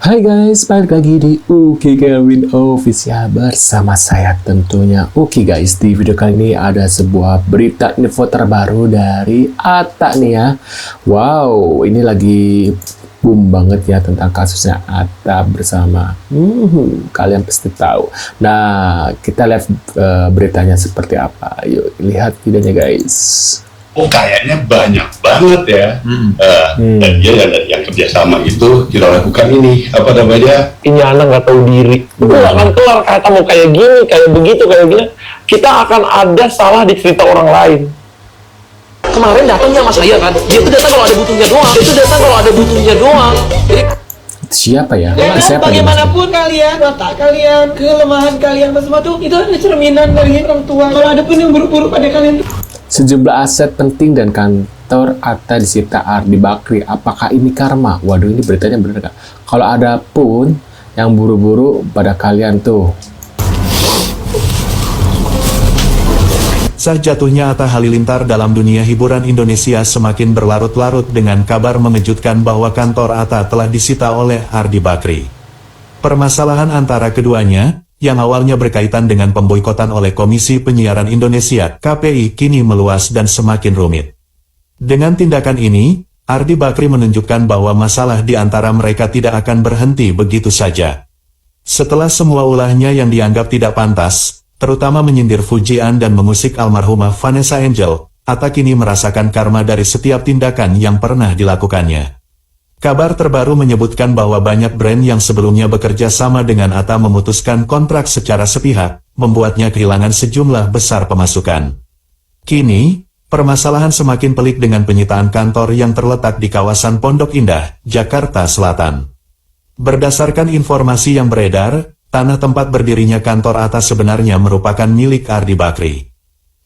Hai guys, balik lagi di Uki Kevin Official bersama saya tentunya Uki guys. Di video kali ini ada sebuah berita info terbaru dari Atta nih ya. Wow, ini lagi boom banget ya tentang kasusnya Atta bersama kalian pasti tahu. Nah, kita lihat beritanya seperti apa. Yuk lihat videonya guys. Oh, kayaknya banyak banget ya. Dan dia yang kerjasama itu kita lakukan ini apa namanya? Ini anak nggak tahu diri. Itu nggak akan kelar. Kata mau kayak gini, kayak begitu, kayak gini. Kita akan ada salah di cerita orang lain. Kemarin datangnya sama saya kan. Dia tuh datang kalau ada butuhnya doang. Jadi Siapa ya? Dan Siapa dia? bagaimanapun kalian, watak kalian, kelemahan kalian, sesuatu itu adalah cerminan dari orang tua. Kalau ada pun yang buruk-buruk pada kalian, Sejumlah aset penting dan kantor Atta disita Ardi Bakri. Apakah ini karma? Waduh, ini beritanya bener nggak? Kalau ada pun yang buru-buru pada kalian tuh. Sah jatuhnya Atta Halilintar dalam dunia hiburan Indonesia semakin berlarut-larut dengan kabar mengejutkan bahwa kantor Atta telah disita oleh Ardi Bakri. Permasalahan antara keduanya, yang awalnya berkaitan dengan pemboikotan oleh Komisi Penyiaran Indonesia (KPI), kini meluas dan semakin rumit. Dengan tindakan ini, Ardi Bakri menunjukkan bahwa masalah di antara mereka tidak akan berhenti begitu saja. Setelah semua ulahnya yang dianggap tidak pantas, terutama menyindir Fujian dan mengusik almarhumah Vanessa Angel, Atta kini merasakan karma dari setiap tindakan yang pernah dilakukannya. Kabar terbaru menyebutkan bahwa banyak brand yang sebelumnya bekerja sama dengan Atta memutuskan kontrak secara sepihak, membuatnya kehilangan sejumlah besar pemasukan. Kini, permasalahan semakin pelik dengan penyitaan kantor yang terletak di kawasan Pondok Indah, Jakarta Selatan. Berdasarkan informasi yang beredar, tanah tempat berdirinya kantor Atta sebenarnya merupakan milik Ardi Bakri.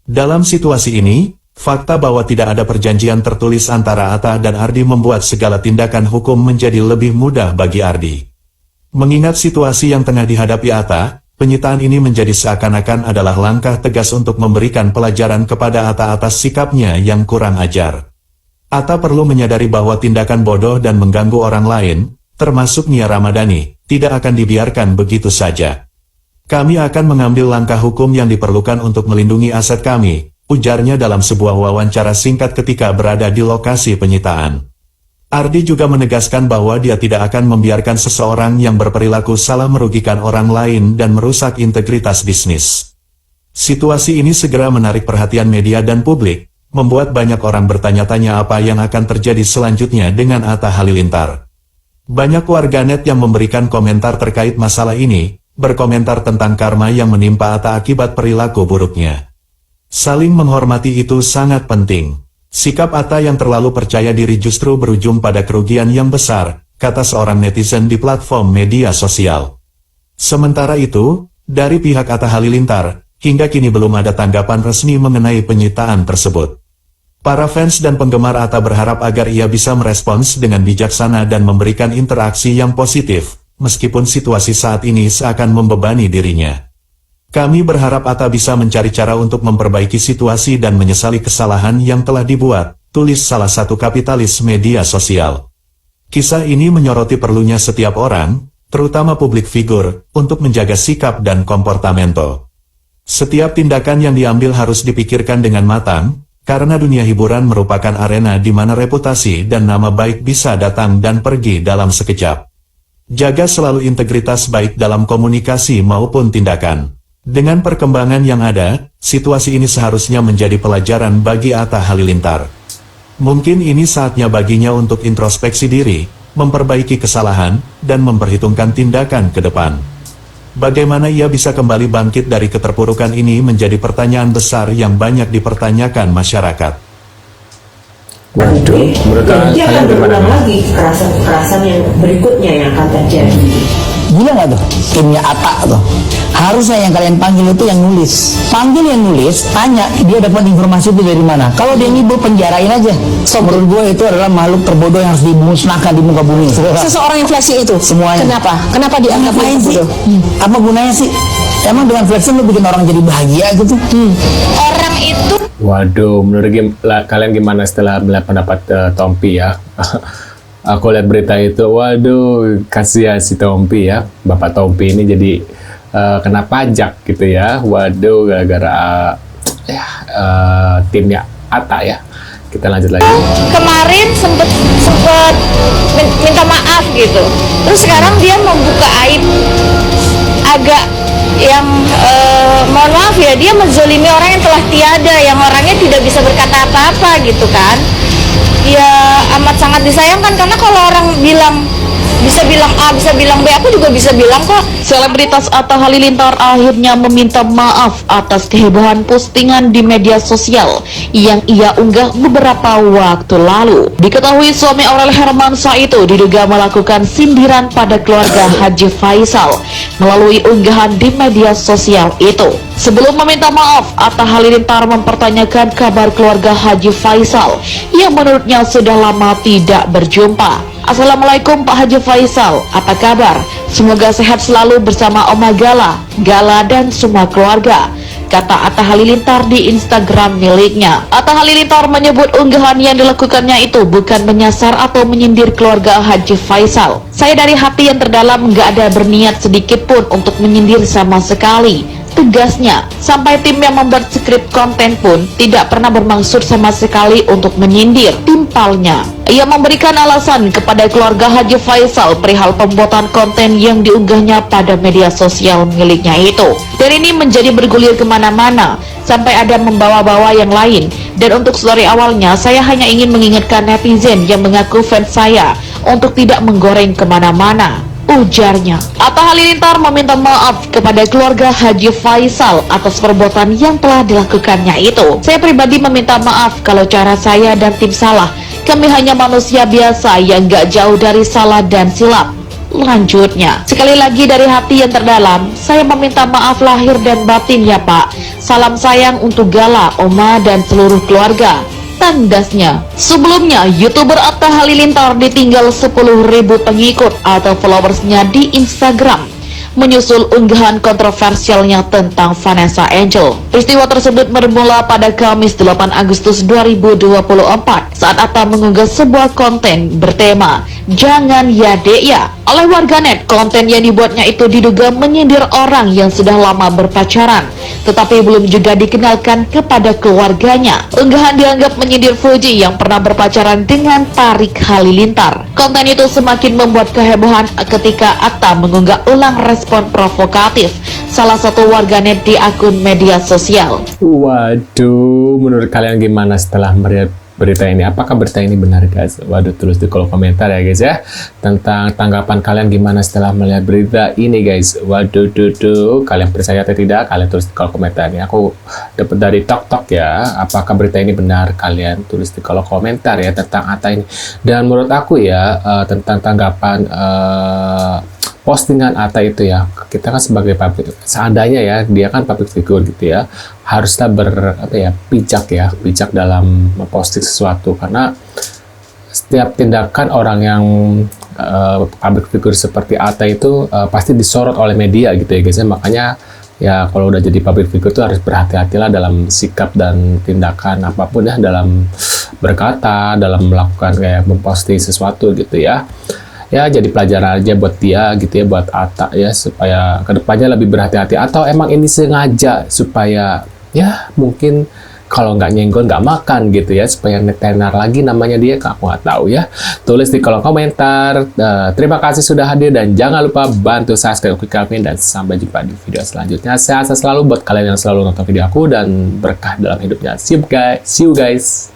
Dalam situasi ini, fakta bahwa tidak ada perjanjian tertulis antara Atta dan Ardi membuat segala tindakan hukum menjadi lebih mudah bagi Ardi. Mengingat situasi yang tengah dihadapi Atta, penyitaan ini menjadi seakan-akan adalah langkah tegas untuk memberikan pelajaran kepada Atta atas sikapnya yang kurang ajar. Atta perlu menyadari bahwa tindakan bodoh dan mengganggu orang lain, termasuk Nia Ramadhani, tidak akan dibiarkan begitu saja. Kami akan mengambil langkah hukum yang diperlukan untuk melindungi aset kami, ujarnya dalam sebuah wawancara singkat ketika berada di lokasi penyitaan. Ardi juga menegaskan bahwa dia tidak akan membiarkan seseorang yang berperilaku salah merugikan orang lain dan merusak integritas bisnis. Situasi ini segera menarik perhatian media dan publik, membuat banyak orang bertanya-tanya apa yang akan terjadi selanjutnya dengan Atta Halilintar. Banyak warganet yang memberikan komentar terkait masalah ini, berkomentar tentang karma yang menimpa Atta akibat perilaku buruknya. Saling menghormati itu sangat penting. Sikap Atta yang terlalu percaya diri justru berujung pada kerugian yang besar, kata seorang netizen di platform media sosial. Sementara itu, dari pihak Atta Halilintar, hingga kini belum ada tanggapan resmi mengenai penyitaan tersebut. Para fans dan penggemar Atta berharap agar ia bisa merespons dengan bijaksana dan memberikan interaksi yang positif, meskipun situasi saat ini seakan membebani dirinya. Kami berharap Atta bisa mencari cara untuk memperbaiki situasi dan menyesali kesalahan yang telah dibuat, tulis salah satu kapitalis media sosial. Kisah ini menyoroti perlunya setiap orang, terutama publik figur, untuk menjaga sikap dan komportamento. Setiap tindakan yang diambil harus dipikirkan dengan matang, karena dunia hiburan merupakan arena di mana reputasi dan nama baik bisa datang dan pergi dalam sekejap. Jaga selalu integritas baik dalam komunikasi maupun tindakan. Dengan perkembangan yang ada, situasi ini seharusnya menjadi pelajaran bagi Atta Halilintar. Mungkin ini saatnya baginya untuk introspeksi diri, memperbaiki kesalahan, dan memperhitungkan tindakan ke depan. Bagaimana ia bisa kembali bangkit dari keterpurukan ini menjadi pertanyaan besar yang banyak dipertanyakan masyarakat. Waduh, menurut Nanti kalian akan gimana? berulang lagi kekerasan-kekerasan yang berikutnya yang akan terjadi. Gila nggak tuh timnya Atta tuh? Harusnya yang kalian panggil itu yang nulis. Panggil yang nulis, tanya dia dapat informasi itu dari mana. Kalau dia ngibul, penjarain aja. So menurut gue itu adalah makhluk terbodoh yang harus dimusnahkan di muka bumi. Seseorang yang flexing itu? Semuanya. Kenapa? Kenapa dianggap Ngapain sih? bodoh? Apa gunanya sih? Emang dengan flexing lu bikin orang jadi bahagia gitu? Orang itu Waduh, menurut kalian gimana setelah melihat pendapat Tompi ya? Aku lihat berita itu, waduh, kasihan si Tompi ya. Bapak Tompi ini jadi kena pajak gitu ya. Waduh, gara-gara timnya Atta ya. Kita lanjut lagi. Kemarin sempet minta maaf gitu. Terus sekarang dia membuka aib agak yang mohon maaf ya, dia menzolimi orang yang telah tiada, yang orangnya tidak bisa berkata apa-apa gitu kan. Ya amat sangat disayangkan, karena kalau orang bisa bilang A, bisa bilang B, aku juga bisa bilang kok. Selebritas Atta Halilintar akhirnya meminta maaf atas kehebohan postingan di media sosial yang ia unggah beberapa waktu lalu. Diketahui suami Aurel Hermansyah itu diduga melakukan sindiran pada keluarga Haji Faisal melalui unggahan di media sosial itu. Sebelum meminta maaf, Atta Halilintar mempertanyakan kabar keluarga Haji Faisal yang menurutnya sudah lama tidak berjumpa. Assalamualaikum Pak Haji Faisal, apa kabar? Semoga sehat selalu bersama Oma Gala, dan semua keluarga, kata Atta Halilintar di Instagram miliknya. Atta Halilintar menyebut unggahan yang dilakukannya itu bukan menyasar atau menyindir keluarga Haji Faisal. Saya dari hati yang terdalam nggak ada berniat sedikit pun untuk menyindir sama sekali, tegasnya. Sampai tim yang membuat skrip konten pun tidak pernah bermaksud sama sekali untuk menyindir, timpalnya. Ia memberikan alasan kepada keluarga Haji Faisal perihal pembuatan konten yang diunggahnya pada media sosial miliknya itu. Dan ini menjadi bergulir kemana-mana, sampai ada membawa-bawa yang lain. Dan untuk story awalnya, saya hanya ingin mengingatkan netizen yang mengaku fans saya untuk tidak menggoreng kemana-mana, ujarnya. Atta Halilintar meminta maaf kepada keluarga Haji Faisal atas perbuatan yang telah dilakukannya itu. Saya pribadi meminta maaf kalau cara saya dan tim salah. Kami hanya manusia biasa yang gak jauh dari salah dan silap, lanjutnya. Sekali lagi dari hati yang terdalam, saya meminta maaf lahir dan batin ya Pak. Salam sayang untuk Gala, Oma, dan seluruh keluarga, tandasnya. Sebelumnya, YouTuber Atta Halilintar ditinggal 10.000 pengikut atau followersnya di Instagram menyusul unggahan kontroversialnya tentang Vanessa Angel. Peristiwa tersebut bermula pada Kamis 8 Agustus 2024 saat Atta mengunggah sebuah konten bertema "Jangan Ya Dek Ya". Oleh warganet, konten yang dibuatnya itu diduga menyindir orang yang sudah lama berpacaran tetapi belum juga dikenalkan kepada keluarganya. Unggahan dianggap menyindir Fuji yang pernah berpacaran dengan Tarik Halilintar. Konten itu semakin membuat kehebohan ketika Atta mengunggah ulang respon provokatif salah satu warganet di akun media sosial. Waduh, menurut kalian gimana setelah melihat berita ini? Apakah berita ini benar guys? Waduh, tulis di kolom komentar ya guys ya, tentang tanggapan kalian gimana setelah melihat berita ini guys. Waduh, kalian percaya atau tidak? Kalian tulis di kolom komentar. Ini aku dapat dari TokTok ya. Apakah berita ini benar? Kalian tulis di kolom komentar ya tentang Atta ini. Dan menurut aku ya, tentang tanggapan postingan Atta itu ya, kita kan sebagai public, seandainya ya dia kan public figure gitu ya, haruslah bijak dalam memposting sesuatu, karena setiap tindakan orang yang public figure seperti Atta itu pasti disorot oleh media gitu ya guys. Makanya ya kalau udah jadi public figure tuh harus berhati-hatilah dalam sikap dan tindakan apapun ya, dalam berkata, dalam melakukan kayak memposting sesuatu gitu ya. Ya jadi pelajaran aja buat dia gitu ya, buat Atta ya, supaya kedepannya lebih berhati-hati. Atau emang ini sengaja supaya ya mungkin kalau nggak nyenggol nggak makan gitu ya, supaya tenar lagi namanya dia, aku nggak tahu ya. Tulis di kolom komentar. Terima kasih sudah hadir dan jangan lupa bantu subscribe, klik like, dan sampai jumpa di video selanjutnya. Sehat selalu buat kalian yang selalu nonton video aku dan berkah dalam hidupnya. See you guys.